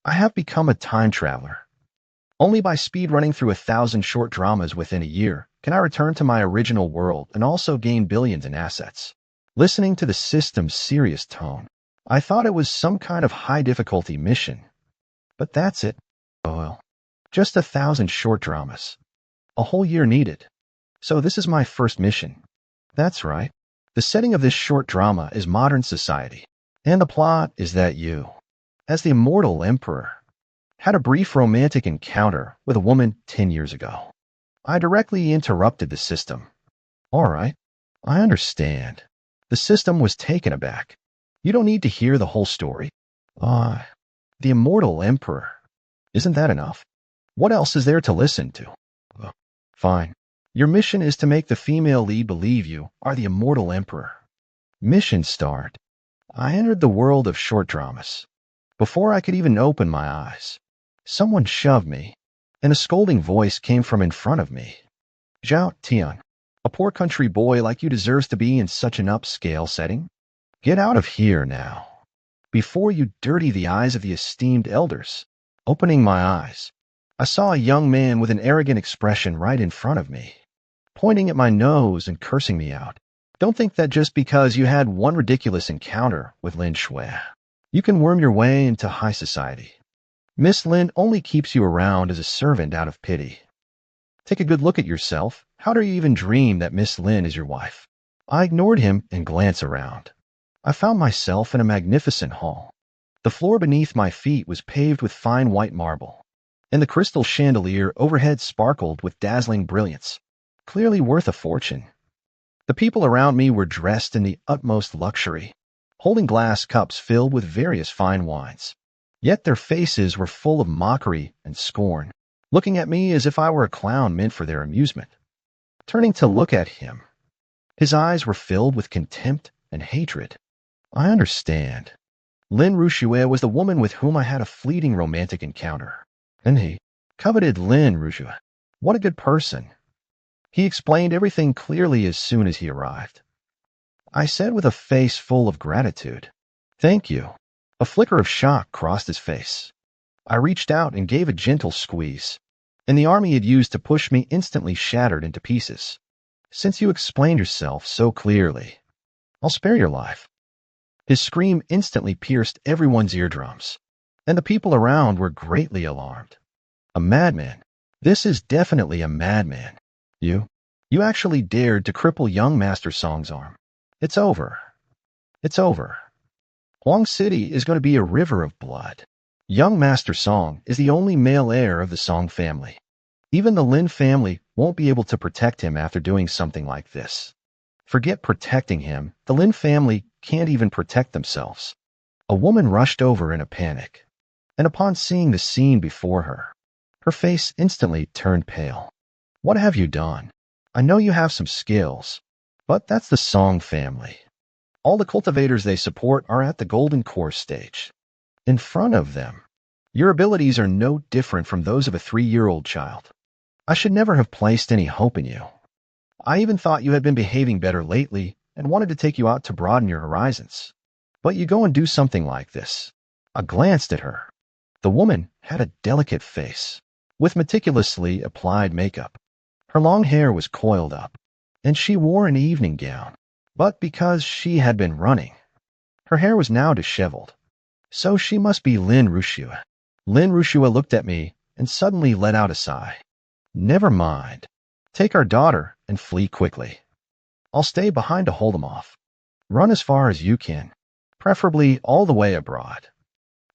I have become a time traveler. Only by speedrunning through 1,000 short dramas within a year can I return to my original world and also gain billions in assets. Listening to the system's serious tone, I thought it was some kind of high-difficulty mission. But that's it. Oh well. Just 1,000 short dramas. A whole year needed. So this is my first mission. That's right. The setting of this short drama is modern society. And the plot is that you, as the immortal emperor, had a brief romantic encounter with a woman 10 years ago. I directly interrupted the system. All right, I understand. The system was taken aback. You don't need to hear the whole story. The immortal emperor. Isn't that enough? What else is there to listen to? Fine. Your mission is to make the female lead believe you are the immortal emperor. Mission start. I entered the world of short dramas. Before I could even open my eyes, someone shoved me, and a scolding voice came from in front of me. Zhao Tian, a poor country boy like you deserves to be in such an upscale setting? Get out of here now, before you dirty the eyes of the esteemed elders. Opening my eyes, I saw a young man with an arrogant expression right in front of me, pointing at my nose and cursing me out. Don't think that just because you had one ridiculous encounter with Lin Shui, you can worm your way into high society. Miss Lin only keeps you around as a servant out of pity. Take a good look at yourself. How do you even dream that Miss Lin is your wife? I ignored him and glanced around. I found myself in a magnificent hall. The floor beneath my feet was paved with fine white marble, and the crystal chandelier overhead sparkled with dazzling brilliance, clearly worth a fortune. The people around me were dressed in the utmost luxury, holding glass cups filled with various fine wines. Yet their faces were full of mockery and scorn, looking at me as if I were a clown meant for their amusement. Turning to look at him, his eyes were filled with contempt and hatred. I understand. Lin Rushue was the woman with whom I had a fleeting romantic encounter, and he coveted Lin Rushue. What a good person. He explained everything clearly as soon as he arrived. I said with a face full of gratitude, "Thank you." A flicker of shock crossed his face. I reached out and gave a gentle squeeze, and the arm he had used to push me instantly shattered into pieces. Since you explained yourself so clearly, I'll spare your life. His scream instantly pierced everyone's eardrums, and the people around were greatly alarmed. A madman. This is definitely a madman. You actually dared to cripple young Master Song's arm. It's over. It's over. Huang City is going to be a river of blood. Young Master Song is the only male heir of the Song family. Even the Lin family won't be able to protect him after doing something like this. Forget protecting him, the Lin family can't even protect themselves. A woman rushed over in a panic, and upon seeing the scene before her, her face instantly turned pale. What have you done? I know you have some skills, but that's the Song family. All the cultivators they support are at the golden core stage. In front of them, your abilities are no different from those of a 3-year-old child. I should never have placed any hope in you. I even thought you had been behaving better lately and wanted to take you out to broaden your horizons. But you go and do something like this. I glanced at her. The woman had a delicate face, with meticulously applied makeup. Her long hair was coiled up, and she wore an evening gown. But because she had been running, her hair was now disheveled. So she must be Lin Rushue. Lin Rushue looked at me and suddenly let out a sigh. Never mind. Take our daughter and flee quickly. I'll stay behind to hold them off. Run as far as you can, preferably all the way abroad.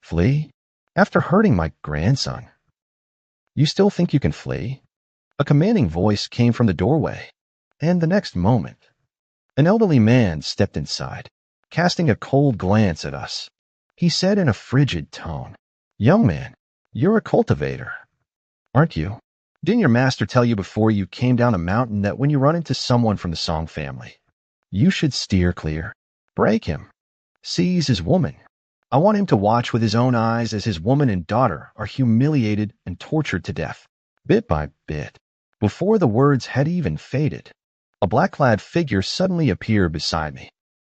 Flee? After hurting my grandson? You still think you can flee? A commanding voice came from the doorway, and the next moment, an elderly man stepped inside, casting a cold glance at us. He said in a frigid tone, "Young man, you're a cultivator, aren't you? Didn't your master tell you before you came down a mountain that when you run into someone from the Song family, you should steer clear? Break him. Seize his woman. I want him to watch with his own eyes as his woman and daughter are humiliated and tortured to death." Bit by bit, before the words had even faded, a black-clad figure suddenly appeared beside me.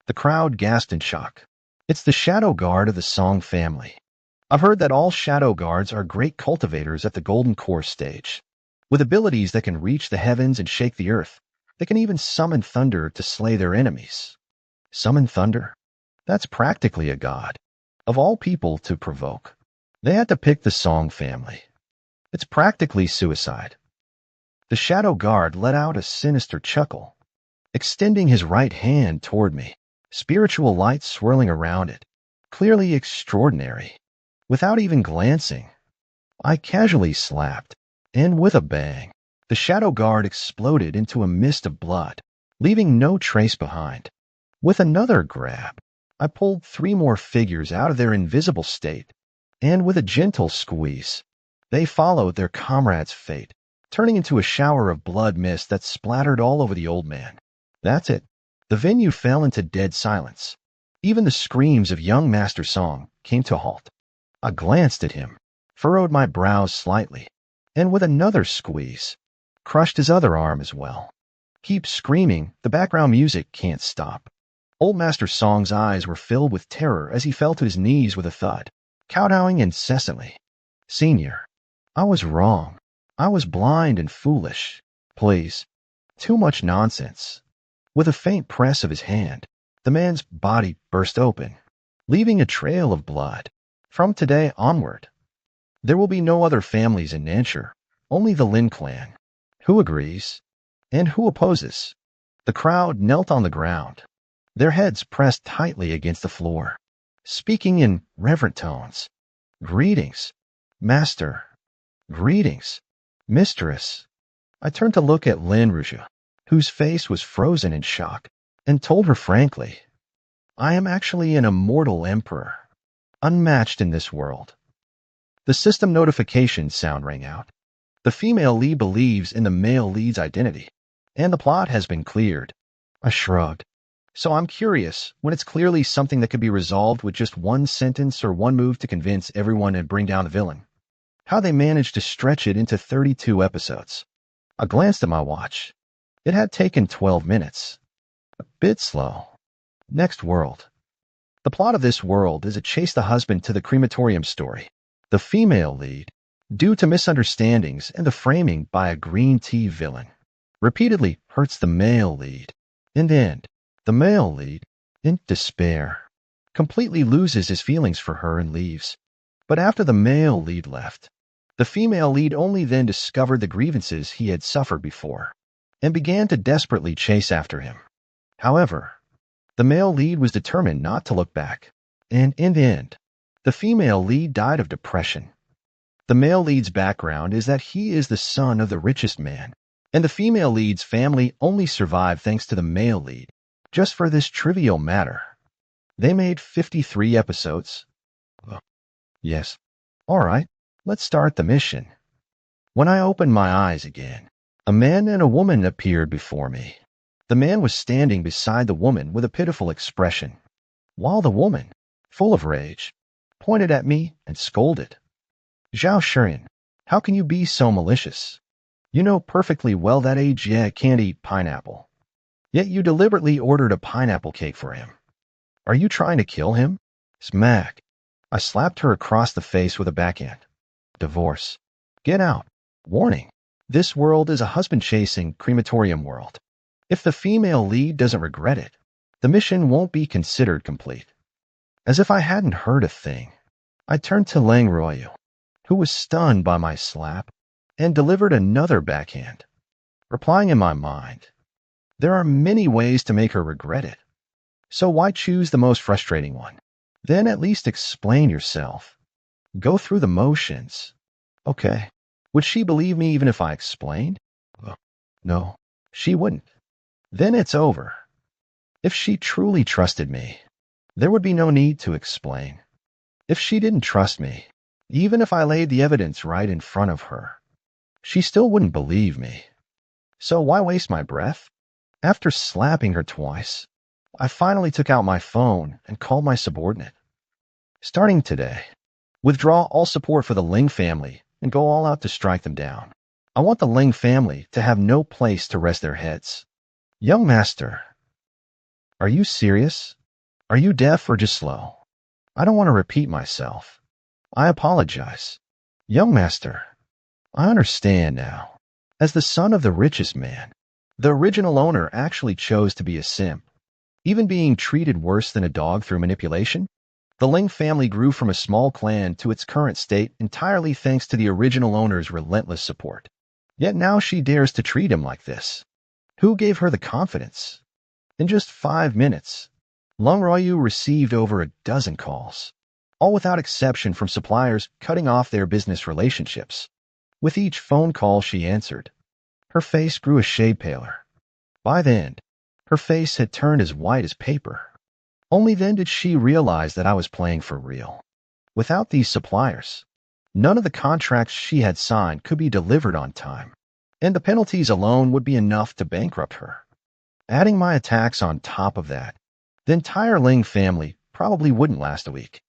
The crowd gasped in shock. It's the shadow guard of the Song family. I've heard that all shadow guards are great cultivators at the Golden Core stage, with abilities that can reach the heavens and shake the earth. They can even summon thunder to slay their enemies. Summon thunder? That's practically a god. Of all people to provoke, they had to pick the Song family. It's practically suicide. The shadow guard let out a sinister chuckle, extending his right hand toward me, spiritual light swirling around it, clearly extraordinary. Without even glancing, I casually slapped, and with a bang, the shadow guard exploded into a mist of blood, leaving no trace behind. With another grab, I pulled 3 more figures out of their invisible state, and with a gentle squeeze, they followed their comrade's fate, turning into a shower of blood mist that splattered all over the old man. That's it. The venue fell into dead silence. Even the screams of young Master Song came to a halt. I glanced at him, furrowed my brows slightly, and with another squeeze, crushed his other arm as well. Keep screaming, the background music can't stop. Old Master Song's eyes were filled with terror as he fell to his knees with a thud, kowtowing incessantly. Senior, I was wrong. I was blind and foolish. Please. Too much nonsense. With a faint press of his hand, the man's body burst open, leaving a trail of blood. From today onward, there will be no other families in Nancher, only the Lin clan. Who agrees? And who opposes? The crowd knelt on the ground, their heads pressed tightly against the floor, speaking in reverent tones. Greetings, Master. Greetings, Mistress. I turned to look at Lin Rouge, whose face was frozen in shock, and told her frankly, I am actually an immortal emperor, unmatched in this world. The system notification sound rang out. The female lead believes in the male lead's identity, and the plot has been cleared. I shrugged. So I'm curious, when it's clearly something that could be resolved with just one sentence or one move to convince everyone and bring down the villain, how they managed to stretch it into 32 episodes. I glanced at my watch. It had taken 12 minutes. A bit slow. Next world. The plot of this world is a chase the husband to the crematorium story. The female lead, due to misunderstandings and the framing by a green tea villain, repeatedly hurts the male lead. In the end, the male lead, in despair, completely loses his feelings for her and leaves. But after the male lead left, the female lead only then discovered the grievances he had suffered before, and began to desperately chase after him. However, the male lead was determined not to look back, and in the end, the female lead died of depression. The male lead's background is that he is the son of the richest man, and the female lead's family only survived thanks to the male lead. Just for this trivial matter, they made 53 episodes. Yes. All right, let's start the mission. When I opened my eyes again, a man and a woman appeared before me. The man was standing beside the woman with a pitiful expression, while the woman, full of rage, pointed at me and scolded. Zhao Shirin, how can you be so malicious? You know perfectly well that Jie can't eat pineapple. Yet you deliberately ordered a pineapple cake for him. Are you trying to kill him? Smack. I slapped her across the face with a backhand. Divorce. Get out. Warning. This world is a husband-chasing crematorium world. If the female lead doesn't regret it, the mission won't be considered complete. As if I hadn't heard a thing, I turned to Lang Royu, who was stunned by my slap, and delivered another backhand, replying in my mind, there are many ways to make her regret it. So why choose the most frustrating one? Then at least explain yourself. Go through the motions. Okay. Would she believe me even if I explained? No, she wouldn't. Then it's over. If she truly trusted me, there would be no need to explain. If she didn't trust me, even if I laid the evidence right in front of her, she still wouldn't believe me. So why waste my breath? After slapping her twice, I finally took out my phone and called my subordinate. Starting today, withdraw all support for the Ling family and go all out to strike them down. I want the Ling family to have no place to rest their heads. Young master, are you serious? Are you deaf or just slow? I don't want to repeat myself. I apologize. Young master, I understand now. As the son of the richest man, the original owner actually chose to be a simp, even being treated worse than a dog through manipulation. The Ling family grew from a small clan to its current state entirely thanks to the original owner's relentless support. Yet now she dares to treat him like this. Who gave her the confidence? In just 5 minutes, Lung Royu received over a dozen calls, all without exception from suppliers cutting off their business relationships. With each phone call she answered, her face grew a shade paler. By then, her face had turned as white as paper. Only then did she realize that I was playing for real. Without these suppliers, none of the contracts she had signed could be delivered on time, and the penalties alone would be enough to bankrupt her. Adding my attacks on top of that, the entire Ling family probably wouldn't last a week.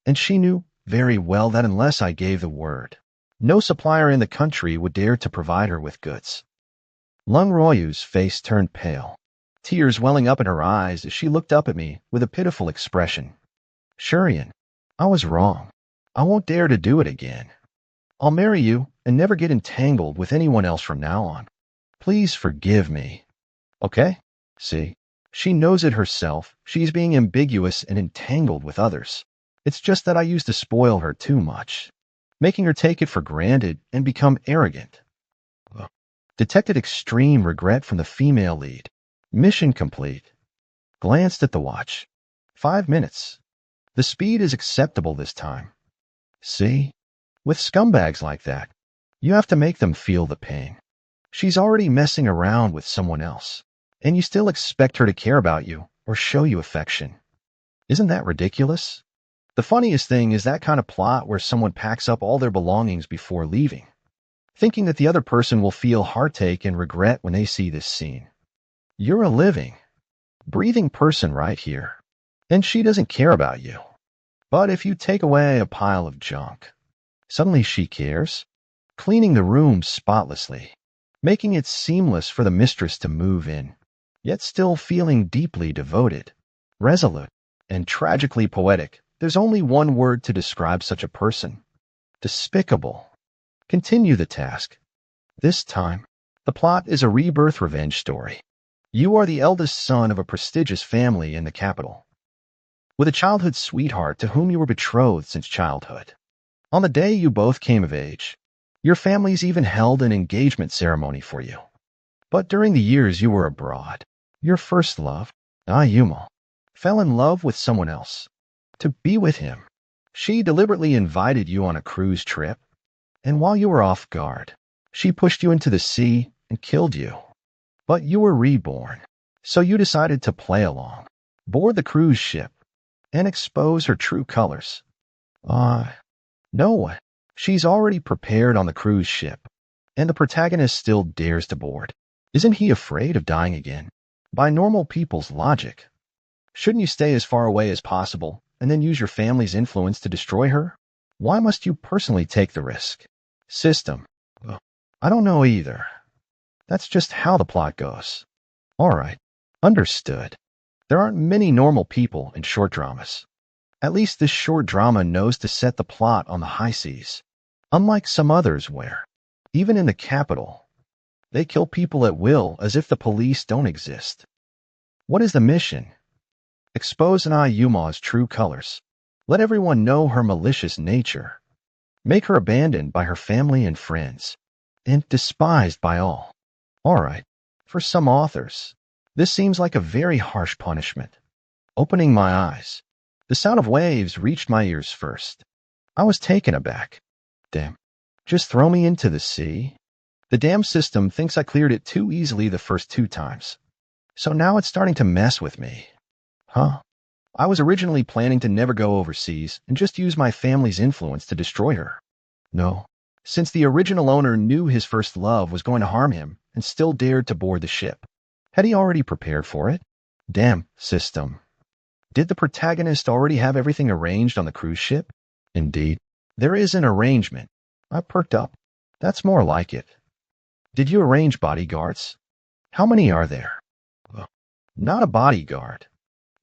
And she knew very well that unless I gave the word, no supplier in the country would dare to provide her with goods. Lung Royu's face turned pale, tears welling up in her eyes as she looked up at me with a pitiful expression. Shurian, I was wrong. I won't dare to do it again. I'll marry you and never get entangled with anyone else from now on. Please forgive me. Okay? See, she knows it herself. She's being ambiguous and entangled with others. It's just that I used to spoil her too much, making her take it for granted and become arrogant. Detected extreme regret from the female lead. Mission complete. Glanced at the watch. 5 minutes. The speed is acceptable this time. See? With scumbags like that, you have to make them feel the pain. She's already messing around with someone else, and you still expect her to care about you or show you affection. Isn't that ridiculous? The funniest thing is that kind of plot where someone packs up all their belongings before leaving, thinking that the other person will feel heartache and regret when they see this scene. You're a living, breathing person right here, and she doesn't care about you. But if you take away a pile of junk, suddenly she cares, cleaning the room spotlessly, making it seamless for the mistress to move in, yet still feeling deeply devoted, resolute, and tragically poetic. There's only one word to describe such a person. Despicable. Continue the task. This time, the plot is a rebirth revenge story. You are the eldest son of a prestigious family in the capital, with a childhood sweetheart to whom you were betrothed since childhood. On the day you both came of age, your families even held an engagement ceremony for you. But during the years you were abroad, your first love, Ayumo, fell in love with someone else. To be with him, she deliberately invited you on a cruise trip, and while you were off guard, she pushed you into the sea and killed you. But you were reborn, so you decided to play along, board the cruise ship, and expose her true colors. No, she's already prepared on the cruise ship, and the protagonist still dares to board. Isn't he afraid of dying again? By normal people's logic, shouldn't you stay as far away as possible and then use your family's influence to destroy her? Why must you personally take the risk? System. I don't know either. That's just how the plot goes. All right, understood. There aren't many normal people in short dramas. At least this short drama knows to set the plot on the high seas, unlike some others where, even in the capital, they kill people at will as if the police don't exist. What is the mission? Expose Ayuma's true colors. Let everyone know her malicious nature. Make her abandoned by her family and friends, and despised by all. All right, for some authors, this seems like a very harsh punishment. Opening my eyes, the sound of waves reached my ears first. I was taken aback. Damn, just throw me into the sea? The dam system thinks I cleared it too easily the first 2 times. So now it's starting to mess with me. Huh? I was originally planning to never go overseas and just use my family's influence to destroy her. No, since the original owner knew his first love was going to harm him and still dared to board the ship. Had he already prepared for it? Damn system. Did the protagonist already have everything arranged on the cruise ship? Indeed, there is an arrangement. I perked up. That's more like it. Did you arrange bodyguards? How many are there? Not a bodyguard,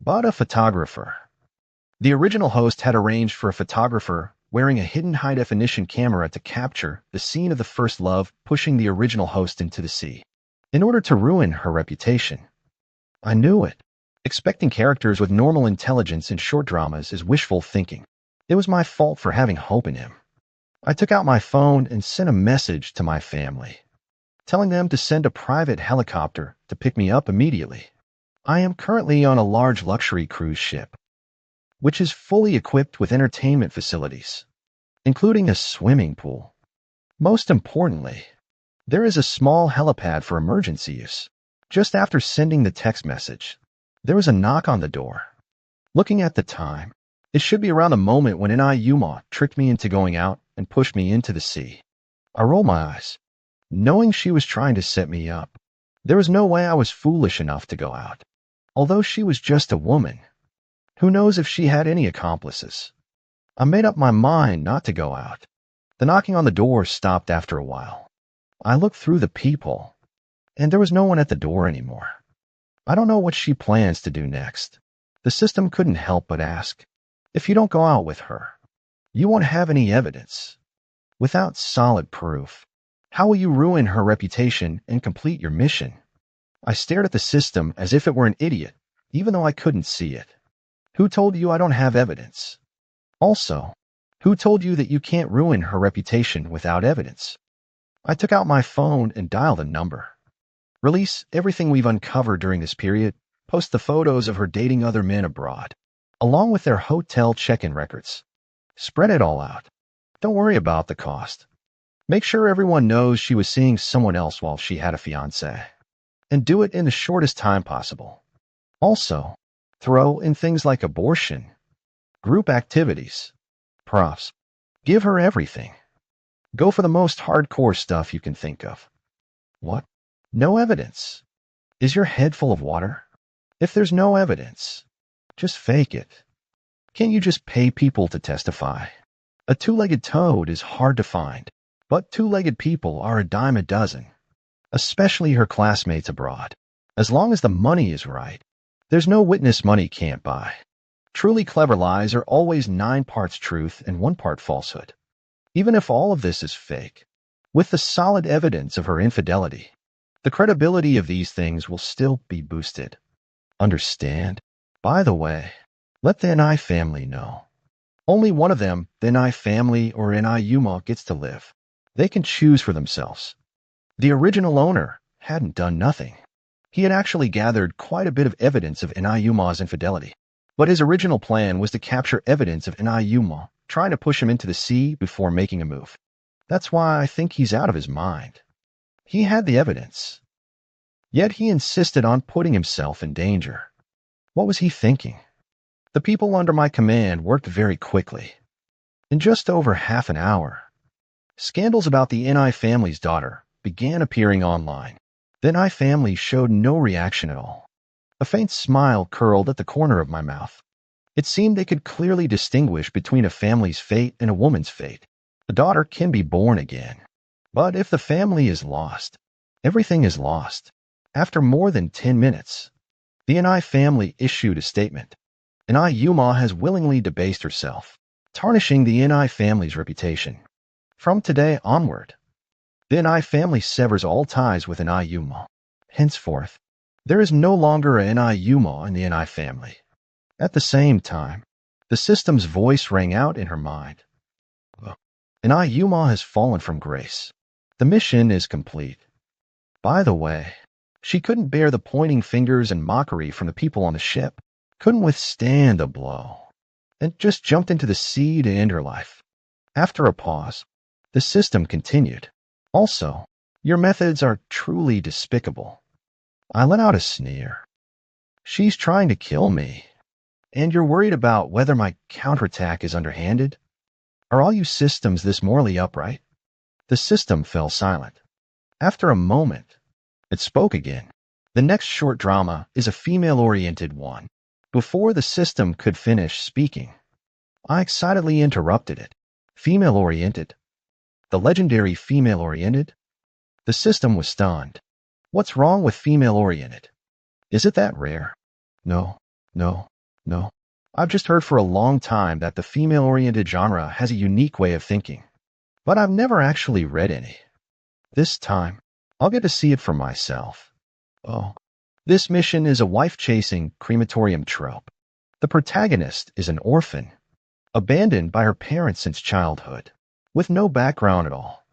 but a photographer. The original host had arranged for a photographer wearing a hidden high-definition camera to capture the scene of the first love pushing the original host into the sea. In order to ruin her reputation. I knew it. Expecting characters with normal intelligence in short dramas is wishful thinking. It was my fault for having hope in him. I took out my phone and sent a message to my family, telling them to send a private helicopter to pick me up immediately. I am currently on a large luxury cruise ship, which is fully equipped with entertainment facilities, including a swimming pool. Most importantly, there is a small helipad for emergency use. Just after sending the text message, there was a knock on the door. Looking at the time, it should be around the moment when Yuma tricked me into going out and pushed me into the sea. I rolled my eyes, knowing she was trying to set me up. There was no way I was foolish enough to go out. Although she was just a woman, who knows if she had any accomplices? I made up my mind not to go out. The knocking on the door stopped after a while. I looked through the peephole, and there was no one at the door anymore. I don't know what she plans to do next. The system couldn't help but ask, if you don't go out with her, you won't have any evidence. Without solid proof, how will you ruin her reputation and complete your mission? I stared at the system as if it were an idiot, even though I couldn't see it. Who told you I don't have evidence? Also, who told you that you can't ruin her reputation without evidence? I took out my phone and dialed a number. Release everything we've uncovered during this period. Post the photos of her dating other men abroad, along with their hotel check-in records. Spread it all out. Don't worry about the cost. Make sure everyone knows she was seeing someone else while she had a fiancé. And do it in the shortest time possible. Also, throw in things like abortion, group activities, props. Give her everything. Go for the most hardcore stuff you can think of. What? No evidence? Is your head full of water? If there's no evidence, just fake it. Can't you just pay people to testify? A two-legged toad is hard to find, but two-legged people are a dime a dozen, especially her classmates abroad. As long as the money is right, there's no witness money can't buy. Truly clever lies are always 9 parts truth and 1 part falsehood. Even if all of this is fake, with the solid evidence of her infidelity, the credibility of these things will still be boosted. Understand? By the way, let the NI family know. Only one of them, the NI family or Yuma, gets to live. They can choose for themselves. The original owner hadn't done nothing. He had actually gathered quite a bit of evidence of Yuma's infidelity. But his original plan was to capture evidence of Yuma trying to push him into the sea before making a move. That's why I think he's out of his mind. He had the evidence, yet he insisted on putting himself in danger. What was he thinking? The people under my command worked very quickly. In just over half an hour, scandals about the NI family's daughter began appearing online. The NI family showed no reaction at all. A faint smile curled at the corner of my mouth. It seemed they could clearly distinguish between a family's fate and a woman's fate. A daughter can be born again. But if the family is lost, everything is lost. After more than 10 minutes, the NI family issued a statement. Yuma has willingly debased herself, tarnishing the NI family's reputation. From today onward, the NI family severs all ties with Yuma. Henceforth, there is no longer a Yuma in the NI family. At the same time, the system's voice rang out in her mind. Yuma has fallen from grace. The mission is complete. By the way, she couldn't bear the pointing fingers and mockery from the people on the ship, couldn't withstand the blow, and just jumped into the sea to end her life. After a pause, the system continued. Also, your methods are truly despicable. I let out a sneer. She's trying to kill me. And you're worried about whether my counterattack is underhanded? Are all you systems this morally upright? The system fell silent. After a moment, it spoke again. The next short drama is a female-oriented one. Before the system could finish speaking, I excitedly interrupted it. Female-oriented? The legendary female-oriented? The system was stunned. What's wrong with female-oriented? Is it that rare? No. I've just heard for a long time that the female-oriented genre has a unique way of thinking, but I've never actually read any. This time, I'll get to see it for myself. Oh, this mission is a wife-chasing crematorium trope. The protagonist is an orphan, abandoned by her parents since childhood, with no background at all.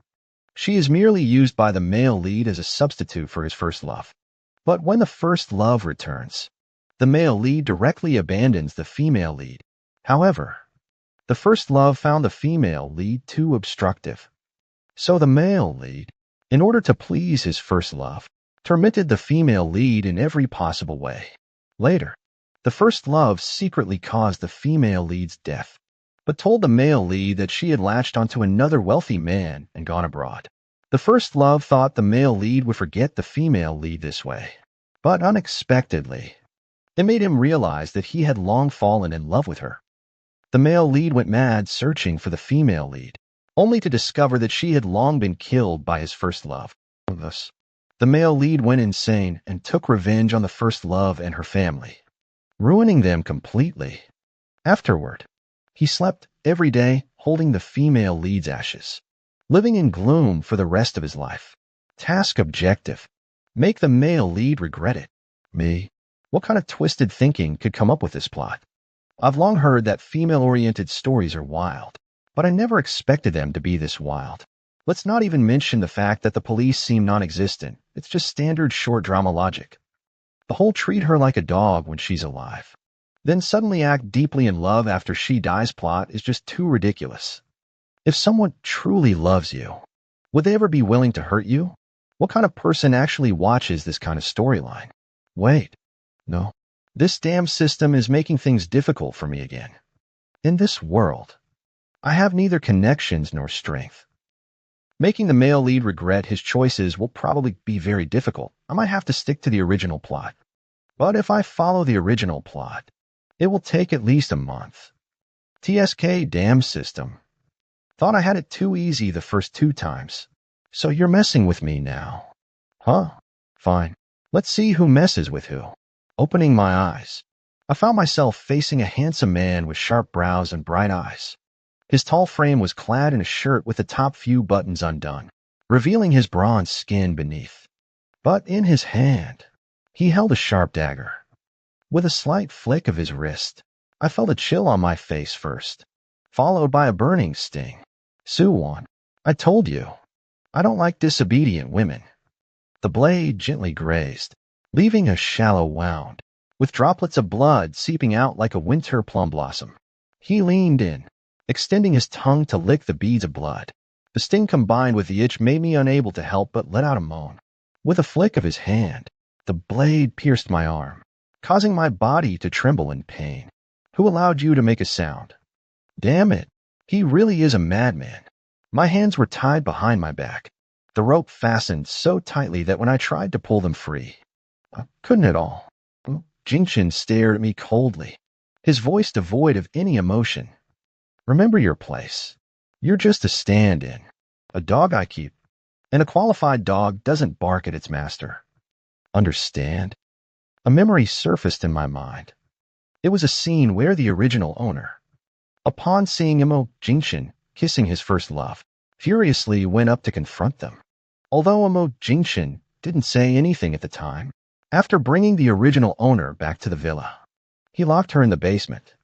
She is merely used by the male lead as a substitute for his first love. But when the first love returns, the male lead directly abandons the female lead. However, the first love found the female lead too obstructive. So the male lead, in order to please his first love, tormented the female lead in every possible way. Later, the first love secretly caused the female lead's death, but told the male lead that she had latched onto another wealthy man and gone abroad. The first love thought the male lead would forget the female lead this way, but unexpectedly, it made him realize that he had long fallen in love with her. The male lead went mad searching for the female lead, only to discover that she had long been killed by his first love. Thus, the male lead went insane and took revenge on the first love and her family, ruining them completely. Afterward, he slept every day holding the female lead's ashes, living in gloom for the rest of his life. Task objective: make the male lead regret it. Me? What kind of twisted thinking could come up with this plot? I've long heard that female-oriented stories are wild, but I never expected them to be this wild. Let's not even mention the fact that the police seem non-existent. It's just standard short drama logic. The whole treat her like a dog when she's alive, then suddenly act deeply in love after she dies plot is just too ridiculous. If someone truly loves you, would they ever be willing to hurt you? What kind of person actually watches this kind of storyline? Wait, no. This damn system is making things difficult for me again. In this world, I have neither connections nor strength. Making the male lead regret his choices will probably be very difficult. I might have to stick to the original plot. But if I follow the original plot, it will take at least a month. TSK damn system. Thought I had it too easy the first 2 times. So you're messing with me now. Huh? Fine. Let's see who messes with who. Opening my eyes, I found myself facing a handsome man with sharp brows and bright eyes. His tall frame was clad in a shirt with the top few buttons undone, revealing his bronze skin beneath. But in his hand, he held a sharp dagger. With a slight flick of his wrist, I felt a chill on my face first, followed by a burning sting. Suwon, I told you, I don't like disobedient women. The blade gently grazed, leaving a shallow wound, with droplets of blood seeping out like a winter plum blossom. He leaned in, extending his tongue to lick the beads of blood. The sting combined with the itch made me unable to help but let out a moan. With a flick of his hand, the blade pierced my arm, causing my body to tremble in pain. Who allowed you to make a sound? Damn it, he really is a madman. My hands were tied behind my back, the rope fastened so tightly that when I tried to pull them free, I couldn't at all. Jingshin stared at me coldly, his voice devoid of any emotion. Remember your place. You're just a stand-in, a dog I keep, and a qualified dog doesn't bark at its master. Understand? A memory surfaced in my mind. It was a scene where the original owner, upon seeing Jingshin kissing his first love, furiously went up to confront them. Although Jingshin didn't say anything at the time, after bringing the original owner back to the villa, he locked her in the basement.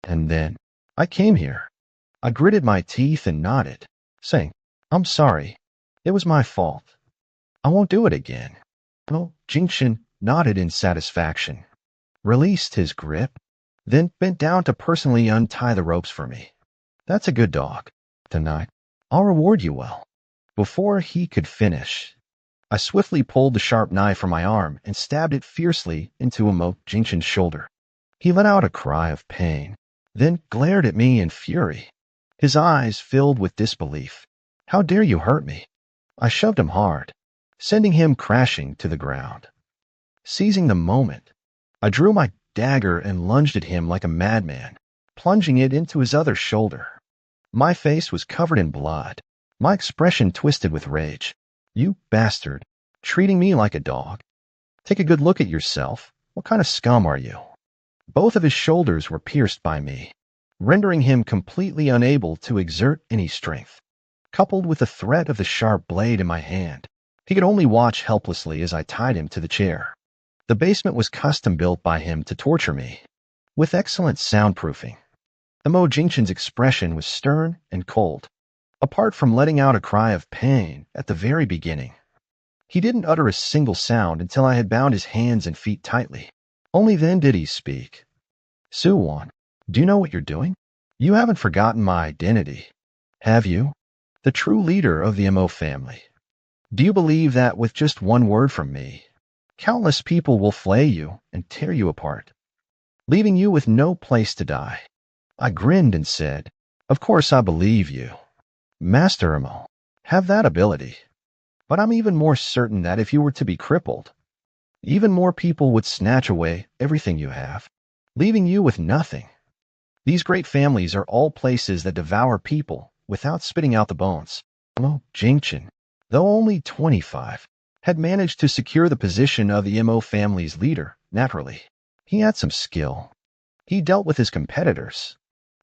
And then, I came here. I gritted my teeth and nodded, saying, I'm sorry. It was my fault. I won't do it again. Jingshin nodded in satisfaction, released his grip, then bent down to personally untie the ropes for me. That's a good dog. Tonight, I'll reward you well. Before he could finish, I swiftly pulled the sharp knife from my arm and stabbed it fiercely into Jingshin's shoulder. He let out a cry of pain, then glared at me in fury, his eyes filled with disbelief. How dare you hurt me? I shoved him hard, sending him crashing to the ground. Seizing the moment, I drew my dagger and lunged at him like a madman, plunging it into his other shoulder. My face was covered in blood, my expression twisted with rage. You bastard, treating me like a dog. Take a good look at yourself. What kind of scum are you? Both of his shoulders were pierced by me, rendering him completely unable to exert any strength. Coupled with the threat of the sharp blade in my hand, he could only watch helplessly as I tied him to the chair. The basement was custom built by him to torture me, with excellent soundproofing. Mo Jingchen's expression was stern and cold, apart from letting out a cry of pain at the very beginning. He didn't utter a single sound until I had bound his hands and feet tightly. Only then did he speak. Suwon, do you know what you're doing? You haven't forgotten my identity, have you? The true leader of the Mo family. Do you believe that with just one word from me, countless people will flay you and tear you apart, leaving you with no place to die? I grinned and said, of course I believe you, Master Mo. Have that ability. But I'm even more certain that if you were to be crippled, even more people would snatch away everything you have, leaving you with nothing. These great families are all places that devour people without spitting out the bones. Mo Jingchen, though only 25, had managed to secure the position of the Mo family's leader naturally. He had some skill. He dealt with his competitors,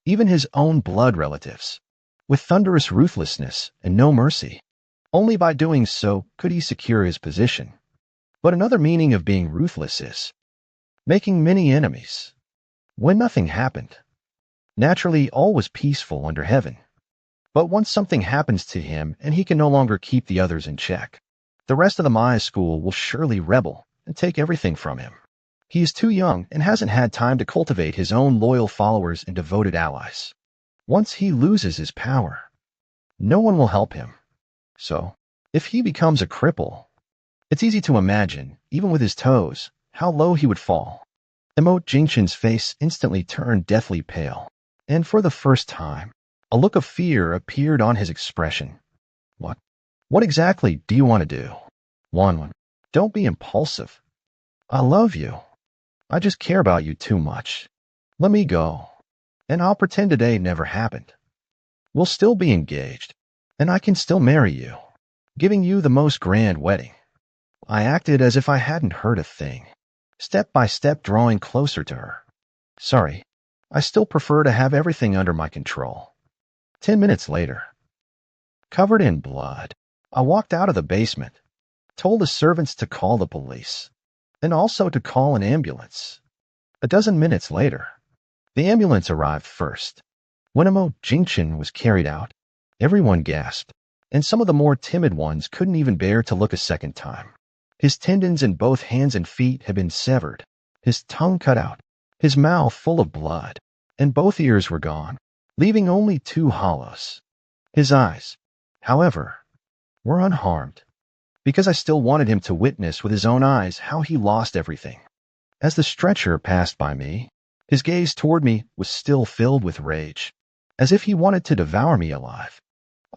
even his own blood relatives, with thunderous ruthlessness and no mercy. Only by doing so could he secure his position. But another meaning of being ruthless is making many enemies. When nothing happened, naturally all was peaceful under heaven. But once something happens to him and he can no longer keep the others in check, the rest of the Maya school will surely rebel and take everything from him. He is too young and hasn't had time to cultivate his own loyal followers and devoted allies. Once he loses his power, no one will help him. So, if he becomes a cripple, it's easy to imagine, even with his toes, how low he would fall. Mo Jingchen's face instantly turned deathly pale, and for the first time, a look of fear appeared on his expression. What exactly do you want to do? Wanwan, don't be impulsive. I love you. I just care about you too much. Let me go, and I'll pretend today never happened. We'll still be engaged, and I can still marry you, giving you the most grand wedding. I acted as if I hadn't heard a thing, step by step drawing closer to her. Sorry, I still prefer to have everything under my control. 10 minutes later, covered in blood, I walked out of the basement, told the servants to call the police, and also to call an ambulance. A dozen minutes later, the ambulance arrived first. When Mo Jingchen was carried out, everyone gasped, and some of the more timid ones couldn't even bear to look a second time. His tendons in both hands and feet had been severed, his tongue cut out, his mouth full of blood, and both ears were gone, leaving only 2 hollows. His eyes, however, were unharmed, because I still wanted him to witness with his own eyes how he lost everything. As the stretcher passed by me, his gaze toward me was still filled with rage, as if he wanted to devour me alive.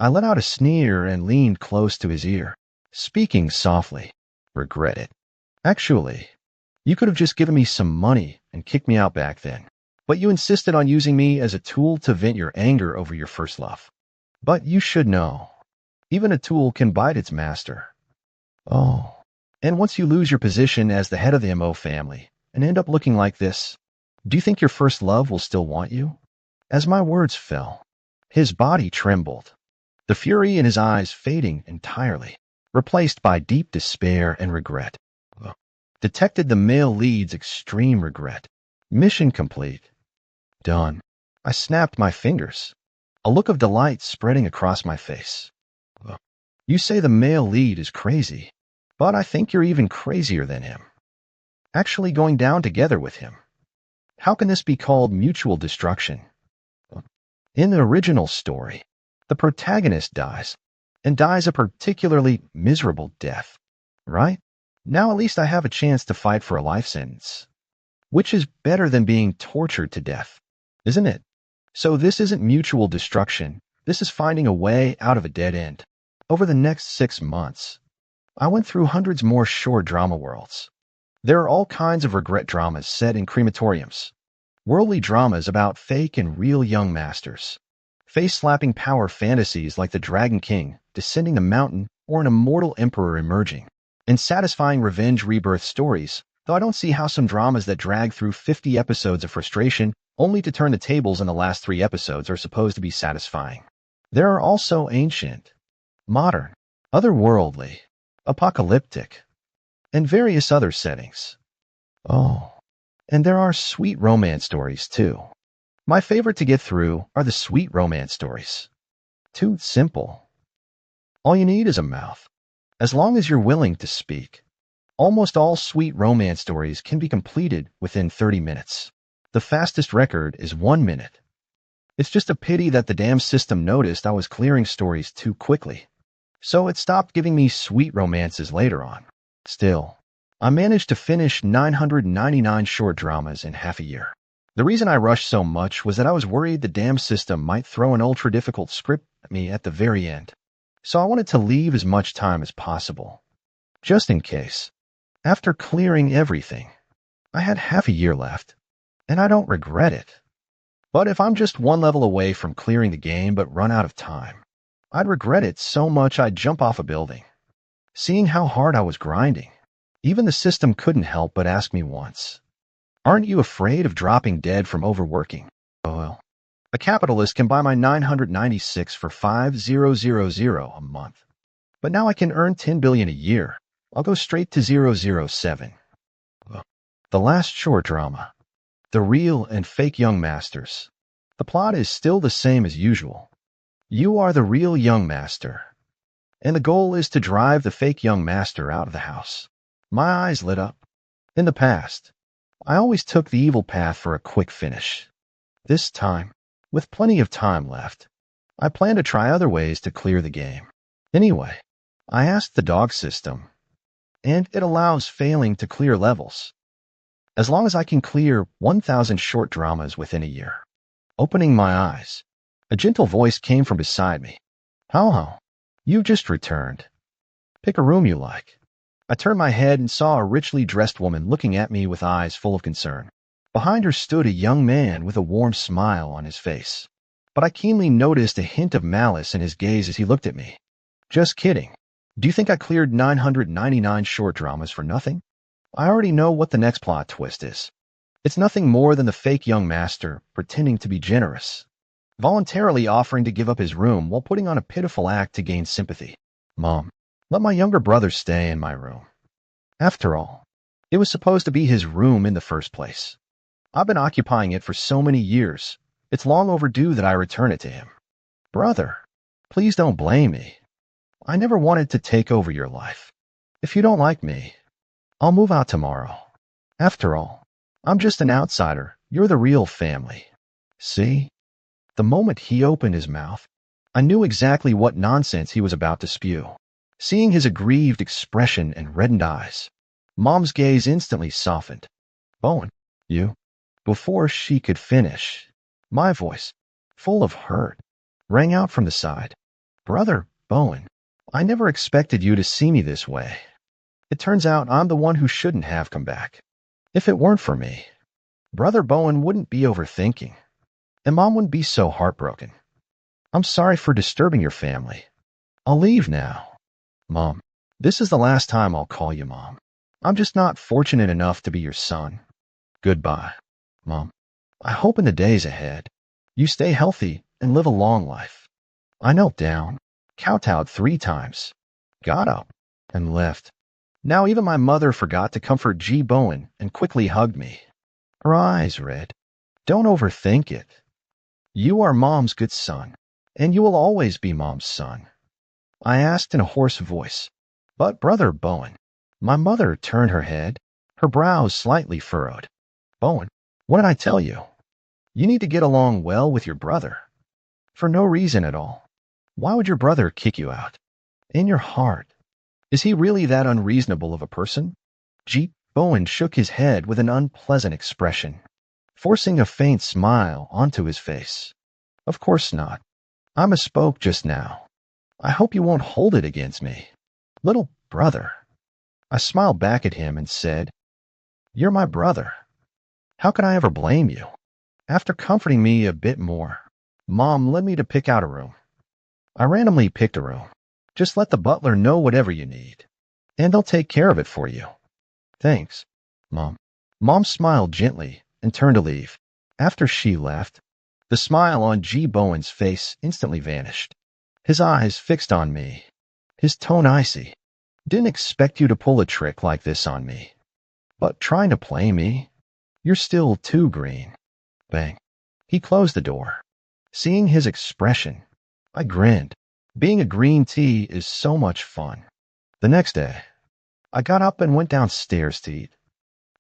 I let out a sneer and leaned close to his ear, speaking softly. Regret it. Actually, you could have just given me some money and kicked me out back then, but you insisted on using me as a tool to vent your anger over your first love. But you should know, even a tool can bite its master. Oh, and once you lose your position as the head of the Mo family and end up looking like this, do you think your first love will still want you? As my words fell, his body trembled, the fury in his eyes fading entirely, replaced by deep despair and regret. Detected the male lead's extreme regret. Mission complete. Done. I snapped my fingers, a look of delight spreading across my face. You say the male lead is crazy, but I think you're even crazier than him. Actually going down together with him. How can this be called mutual destruction? In the original story, the protagonist dies, and dies a particularly miserable death, right? Now at least I have a chance to fight for a life sentence, which is better than being tortured to death, isn't it? So this isn't mutual destruction, this is finding a way out of a dead end. Over the next 6 months, I went through hundreds more short drama worlds. There are all kinds of regret dramas set in crematoriums, worldly dramas about fake and real young masters, face-slapping power fantasies like the Dragon King descending the mountain or an immortal emperor emerging, and satisfying revenge rebirth stories though I don't see how some dramas that drag through 50 episodes of frustration only to turn the tables in the last 3 episodes are supposed to be satisfying. There are also ancient, modern, otherworldly, apocalyptic, and various other settings. Oh, and there are sweet romance stories too. My favorite to get through are the sweet romance stories. Too simple. All you need is a mouth. As long as you're willing to speak. Almost all sweet romance stories can be completed within 30 minutes. The fastest record is 1 minute. It's just a pity that the damn system noticed I was clearing stories too quickly. So it stopped giving me sweet romances later on. Still, I managed to finish 999 short dramas in half a year. The reason I rushed so much was that I was worried the damn system might throw an ultra-difficult script at me at the very end. So I wanted to leave as much time as possible. Just in case. After clearing everything, I had half a year left, and I don't regret it. But if I'm just one level away from clearing the game but run out of time, I'd regret it so much I'd jump off a building. Seeing how hard I was grinding, even the system couldn't help but ask me once, "Aren't you afraid of dropping dead from overworking?" Oh well. A capitalist can buy my 996 for 5,000 a month. But now I can earn 10 billion a year. I'll go straight to 007. The last short drama. The real and fake young masters. The plot is still the same as usual. You are the real young master, and the goal is to drive the fake young master out of the house. My eyes lit up. In the past, I always took the evil path for a quick finish. This time, with plenty of time left, I plan to try other ways to clear the game. Anyway, I asked the dog system, and it allows failing to clear levels. As long as I can clear 1,000 short dramas within a year. Opening my eyes, a gentle voice came from beside me. "How? You've just returned. Pick a room you like." I turned my head and saw a richly dressed woman looking at me with eyes full of concern. Behind her stood a young man with a warm smile on his face. But I keenly noticed a hint of malice in his gaze as he looked at me. "Just kidding. Do you think I cleared 999 short dramas for nothing? I already know what the next plot twist is. It's nothing more than the fake young master pretending to be generous, voluntarily offering to give up his room while putting on a pitiful act to gain sympathy. Mom, let my younger brother stay in my room. After all, it was supposed to be his room in the first place. I've been occupying it for so many years. It's long overdue that I return it to him. Brother, please don't blame me. I never wanted to take over your life. If you don't like me, I'll move out tomorrow. After all, I'm just an outsider. You're the real family." See? The moment he opened his mouth, I knew exactly what nonsense he was about to spew. Seeing his aggrieved expression and reddened eyes, Mom's gaze instantly softened. "Bowen, you..." Before she could finish, my voice, full of hurt, rang out from the side. "Brother Bowen, I never expected you to see me this way. It turns out I'm the one who shouldn't have come back. If it weren't for me, Brother Bowen wouldn't be overthinking, and Mom wouldn't be so heartbroken. I'm sorry for disturbing your family. I'll leave now. Mom, this is the last time I'll call you Mom. I'm just not fortunate enough to be your son. Goodbye, Mom. I hope in the days ahead, you stay healthy and live a long life." I knelt down, kowtowed 3 times, got up, and left. Now even my mother forgot to comfort G. Bowen and quickly hugged me. Her eyes read, "Don't overthink it. You are Mom's good son, and you will always be Mom's son." I asked in a hoarse voice, "But Brother Bowen..." My mother turned her head, her brows slightly furrowed. "Bowen, what did I tell you? You need to get along well with your brother. For no reason at all. Why would your brother kick you out? In your heart, is he really that unreasonable of a person?" G. Bowen shook his head with an unpleasant expression, forcing a faint smile onto his face. "Of course not. I misspoke just now. I hope you won't hold it against me. Little brother." I smiled back at him and said, "You're my brother. How could I ever blame you?" After comforting me a bit more, Mom led me to pick out a room. I randomly picked a room. "Just let the butler know whatever you need, and they'll take care of it for you." "Thanks." Mom. Mom smiled gently and turned to leave. After she left, the smile on G. Bowen's face instantly vanished. His eyes fixed on me, his tone icy. Didn't expect you to pull a trick like this on me. But trying to play me? You're still too green. Bang. He closed the door. Seeing his expression, I grinned. Being a green tea is so much fun. The next day, I got up and went downstairs to eat.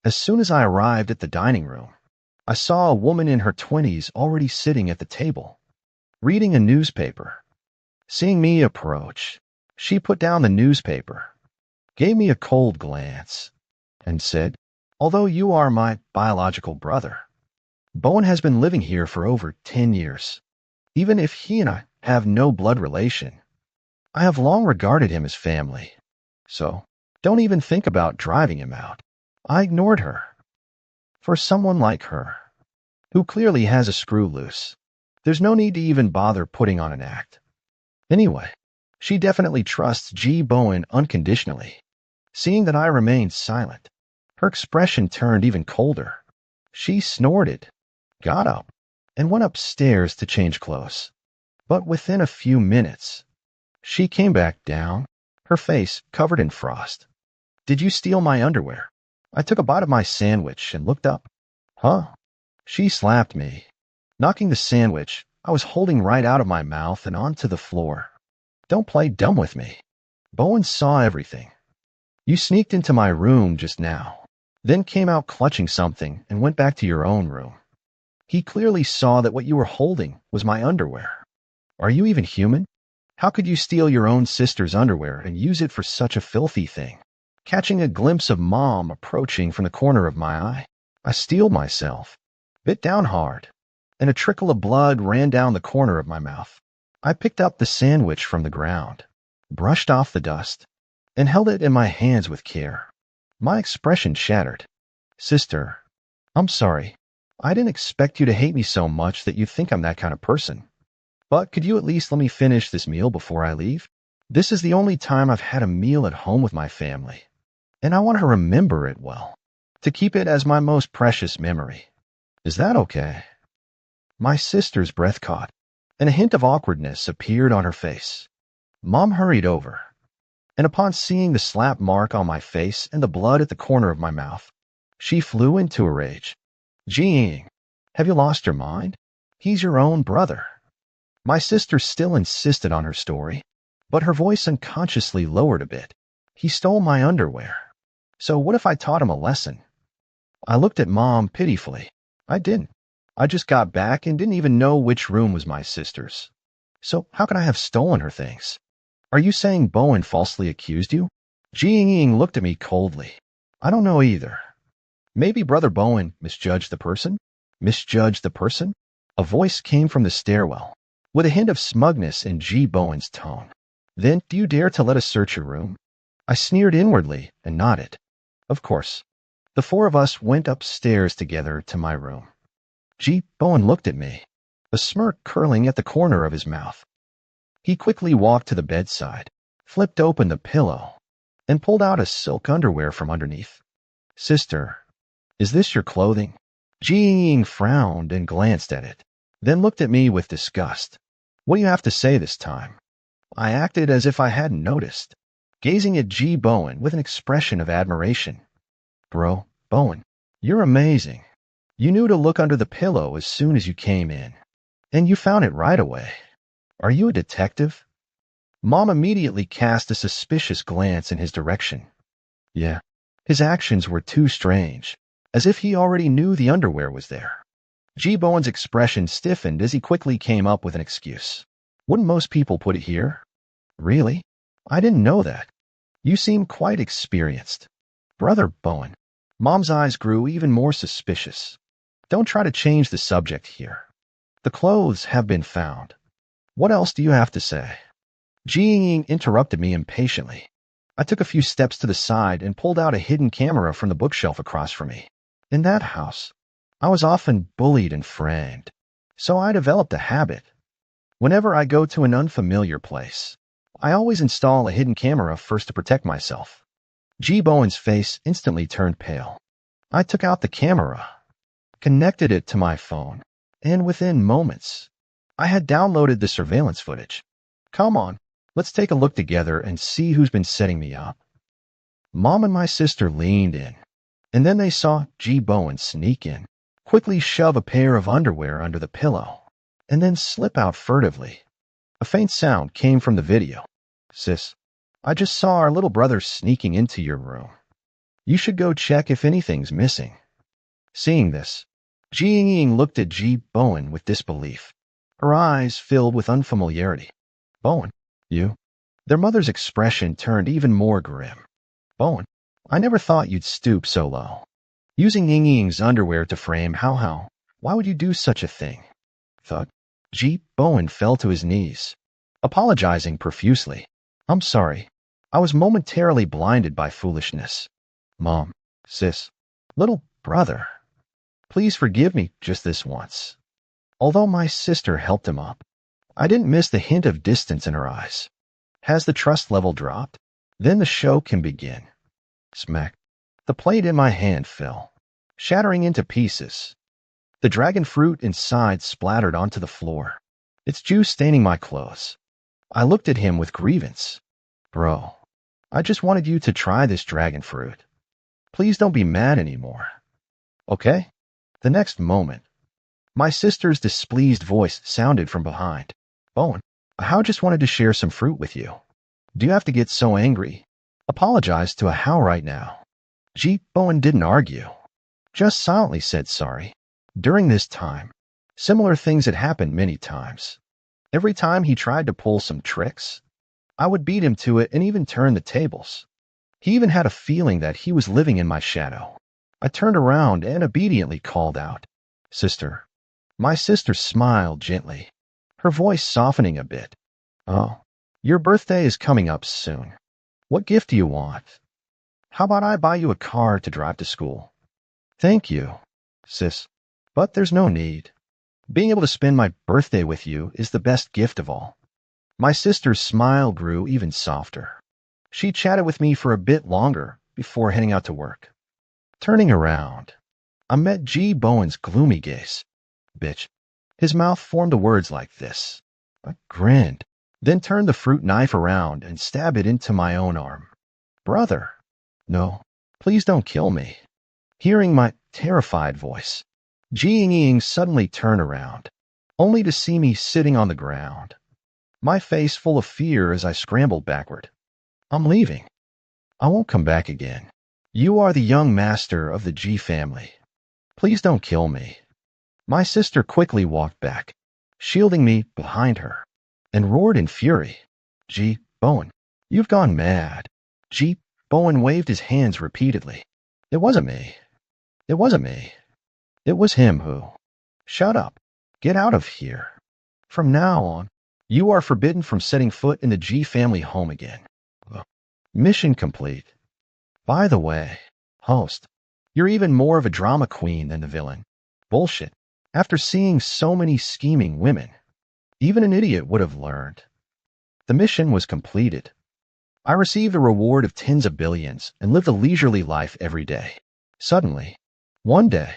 As soon as I arrived at the dining room, I saw a woman in her 20s already sitting at the table, reading a newspaper. Seeing me approach, she put down the newspaper, gave me a cold glance, and said, "Although you are my biological brother, Bowen has been living here for over 10 years. Even if he and I have no blood relation, I have long regarded him as family. So, don't even think about driving him out." I ignored her. For someone like her, who clearly has a screw loose, there's no need to even bother putting on an act. Anyway, she definitely trusts G. Bowen unconditionally. Seeing that I remained silent, her expression turned even colder. She snorted, got up, and went upstairs to change clothes. But within a few minutes, she came back down, her face covered in frost. "Did you steal my underwear?" I took a bite of my sandwich and looked up. "Huh?" She slapped me, knocking the sandwich I was holding right out of my mouth and onto the floor. "Don't play dumb with me." Bowen saw everything. "You sneaked into my room just now, then came out clutching something and went back to your own room. He clearly saw that what you were holding was my underwear. Are you even human? How could you steal your own sister's underwear and use it for such a filthy thing?" Catching a glimpse of Mom approaching from the corner of my eye, I steeled myself, bit down hard, and a trickle of blood ran down the corner of my mouth. I picked up the sandwich from the ground, brushed off the dust, and held it in my hands with care. My expression shattered. "Sister, I'm sorry. I didn't expect you to hate me so much that you think I'm that kind of person. But could you at least let me finish this meal before I leave? This is the only time I've had a meal at home with my family, and I want to remember it well, to keep it as my most precious memory. Is that okay?" My sister's breath caught, and a hint of awkwardness appeared on her face. Mom hurried over, and upon seeing the slap mark on my face and the blood at the corner of my mouth, she flew into a rage. "Jing, have you lost your mind? He's your own brother." My sister still insisted on her story, but her voice unconsciously lowered a bit. "He stole my underwear. So what if I taught him a lesson?" I looked at Mom pitifully. I didn't. I just got back and didn't even know which room was my sister's. So how could I have stolen her things? "Are you saying Bowen falsely accused you?" Jing looked at me coldly. "I don't know either. Maybe Brother Bowen misjudged the person?" "Misjudged the person?" A voice came from the stairwell, with a hint of smugness in G. Bowen's tone. "Then do you dare to let us search your room?" I sneered inwardly and nodded. Of course. The four of us went upstairs together to my room. G. Bowen looked at me, a smirk curling at the corner of his mouth. He quickly walked to the bedside, flipped open the pillow, and pulled out a silk underwear from underneath. "Sister, is this your clothing?" Ji frowned and glanced at it, then looked at me with disgust. "What do you have to say this time?" I acted as if I hadn't noticed, gazing at G. Bowen with an expression of admiration. "Bro, Bowen, you're amazing. You knew to look under the pillow as soon as you came in, and you found it right away. Are you a detective?" Mom immediately cast a suspicious glance in his direction. Yeah, his actions were too strange, as if he already knew the underwear was there. G. Bowen's expression stiffened as he quickly came up with an excuse. "Wouldn't most people put it here?" "Really? I didn't know that. You seem quite experienced." "Brother Bowen." Mom's eyes grew even more suspicious. "Don't try to change the subject here. The clothes have been found. What else do you have to say?" Ji interrupted me impatiently. I took a few steps to the side and pulled out a hidden camera from the bookshelf across from me. In that house, I was often bullied and framed, so I developed a habit. Whenever I go to an unfamiliar place, I always install a hidden camera first to protect myself. G. Bowen's face instantly turned pale. I took out the camera, connected it to my phone, and within moments, I had downloaded the surveillance footage. Come on, let's take a look together and see who's been setting me up. Mom and my sister leaned in, and then they saw G. Bowen sneak in, quickly shove a pair of underwear under the pillow, and then slip out furtively. A faint sound came from the video. Sis, I just saw our little brother sneaking into your room. You should go check if anything's missing. Seeing this, Ji Ying looked at G. Bowen with disbelief, her eyes filled with unfamiliarity. Bowen, you? Their mother's expression turned even more grim. Bowen, I never thought you'd stoop so low. Using Ying Ying's underwear to frame how? Why would you do such a thing? Thud. G. Bowen fell to his knees, apologizing profusely. I'm sorry. I was momentarily blinded by foolishness. Mom, sis, little brother, please forgive me just this once. Although my sister helped him up, I didn't miss the hint of distance in her eyes. Has the trust level dropped? Then the show can begin. Smack. The plate in my hand fell, shattering into pieces. The dragon fruit inside splattered onto the floor, its juice staining my clothes. I looked at him with grievance. Bro, I just wanted you to try this dragon fruit. Please don't be mad anymore. Okay? The next moment, my sister's displeased voice sounded from behind. Bowen, I just wanted to share some fruit with you. Do you have to get so angry? Apologize to a how right now. G. Bowen didn't argue, just silently said sorry. During this time, similar things had happened many times. Every time he tried to pull some tricks, I would beat him to it and even turn the tables. He even had a feeling that he was living in my shadow. I turned around and obediently called out, Sister. My sister smiled gently, her voice softening a bit. Oh, your birthday is coming up soon. What gift do you want? How about I buy you a car to drive to school? Thank you, sis, but there's no need. Being able to spend my birthday with you is the best gift of all. My sister's smile grew even softer. She chatted with me for a bit longer before heading out to work. Turning around, I met G. Bowen's gloomy gaze. Bitch. His mouth formed the words like this. I grinned, then turned the fruit knife around and stabbed it into my own arm. Brother. No, please don't kill me. Hearing my terrified voice, Ji Ying suddenly turned around, only to see me sitting on the ground, my face full of fear as I scrambled backward. I'm leaving. I won't come back again. You are the young master of the G family. Please don't kill me. My sister quickly walked back, shielding me behind her, and roared in fury. G. Bowen, you've gone mad. G. Bowen waved his hands repeatedly. It wasn't me. It wasn't me. It was him who. Shut up. Get out of here. From now on, you are forbidden from setting foot in the G family home again. Mission complete. By the way, host, you're even more of a drama queen than the villain. Bullshit. After seeing so many scheming women, even an idiot would have learned. The mission was completed. I received a reward of tens of billions and lived a leisurely life every day. Suddenly, one day,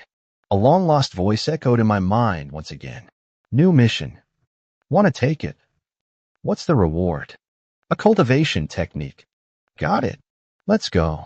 a long-lost voice echoed in my mind once again. New mission. Want to take it? What's the reward? A cultivation technique. Got it. Let's go.